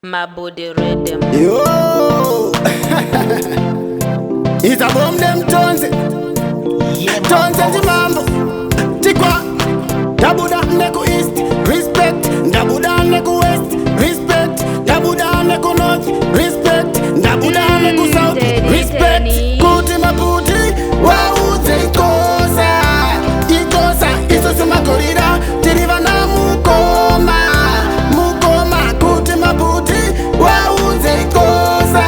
My body rhythm. Yo! It's a bomb them tons. Tons and mambo. Tikwa. Dabuda neko east. Respect. Dabuda neko west. Respect. Dabuda neko north. Respect. Dabuda neko south. Respect. Kuti maputi. Wauze ikosa. Ikosa. Iso suma korida. Tiriva na mukoma. Mukoma. Kuti maputi. Wauze ikosa.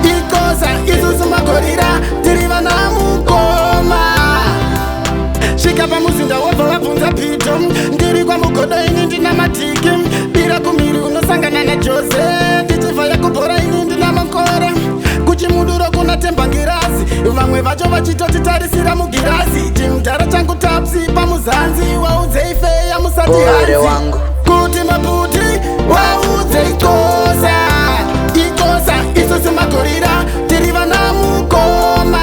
Ikosa. Iso suma korida. Tiriva na mukoma. Shika pa muzinda wova wabvunza pito. Ndiri kwa mugodo ini ndina matiki. Bira kumiri unosangana na Jose. Ndichiva yakubhora ini ndina makore. Kuchimuduro kuna temba ngirazi. Vamwe vacho vachitoti tarisira mugirazi. Chimudhara changu tapsi pamuzanzi. Wauze ife ya musati hanzi. Kuti maputi. Wauze ikosa. Ikosa. Iso simakorira. Tiriva na mukoma.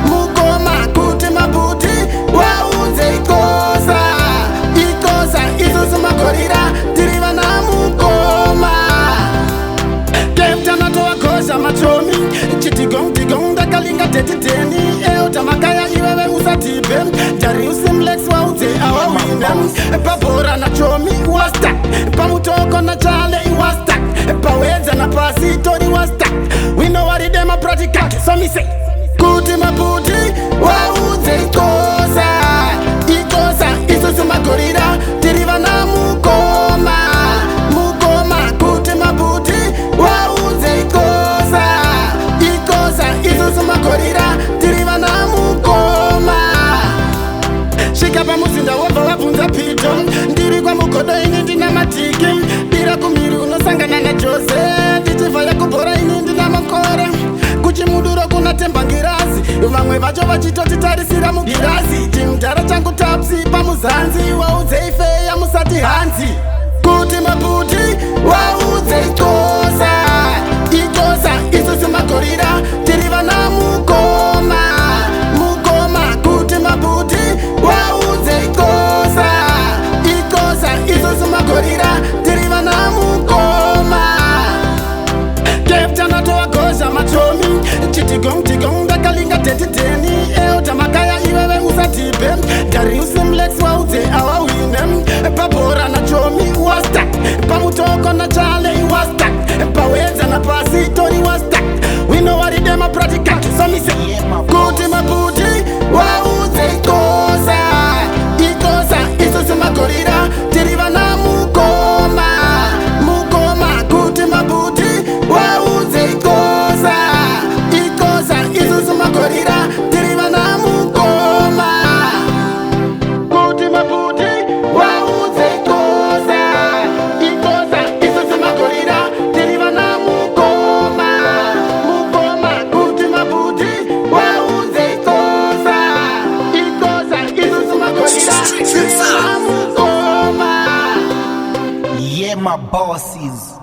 Mukoma. Kuti maputi. Wauze ikosa. Ikosa. Iso simakorira. Tiriva na mukoma. Kemta natoa kosha machomi. Chitigong tigong dakalinga tetiteni. Tamakaya iwewe usatipe. Jari usimlex wauze awa winem. Papora na chomi wasta. Pamutoko na chale iwasta. Paweza na pasitori wasta. We know what it dem a practical. So me say kuti maputi. Wauze ikosa. Ikosa. Iso sumakorida. Tiriva na mukoma. Mukoma. Kuti maputi. Wauze ikosa. Ikosa. Iso sumakorida. Tiriva na mukoma. Shika pa muzinda wova wabvunza pito. Ndiri kwa mugodo ini ndina matiki. Bira kumiri unosangana na Jose. Ndichiva yakubhora ini ndina makore. Kuchimuduro kuna temba ngirazi. Vamwe vacho vachitoti tarisira mugirazi. Chimudhara changu tapsi pamuzanzi. Wauze ife ya musati hanzi. Kuti maputi. Wauze ikosa. Ikosa. Iso simakorira. Tiriva na mukoma. Mukoma. Kuti maputi. Wauze ikosa. Ikosa. Iso simakorira. Tiriva na mukoma. Kefta natoa kosha machomi. Chitigong tigong dakalinga tetiteni. Tamakaya iwewe usatipe. Jari usimlex wauze awa winem. Papora na chomi wasta. Pamutoko na chale wasta. Paweza na pasitori wasta. We know what it dem a practical. So me say kuti maputi. Wauze ikosa. Ikosa. Iso simakorira. Tiriva na mukoma. Mukoma. Kuti maputi. Wauze ikosa. Ikosa. Iso simakorira. Tiriva na mukoma. Kuti maputi. Wauze ikosa. Ikosa. Iso simakorira. Tiriva na mukoma. Mukoma. Kuti maputi. Wauze ikosa. Ikosa. Iso simakorira. Tiriva na mukoma. Yeah, my bosses.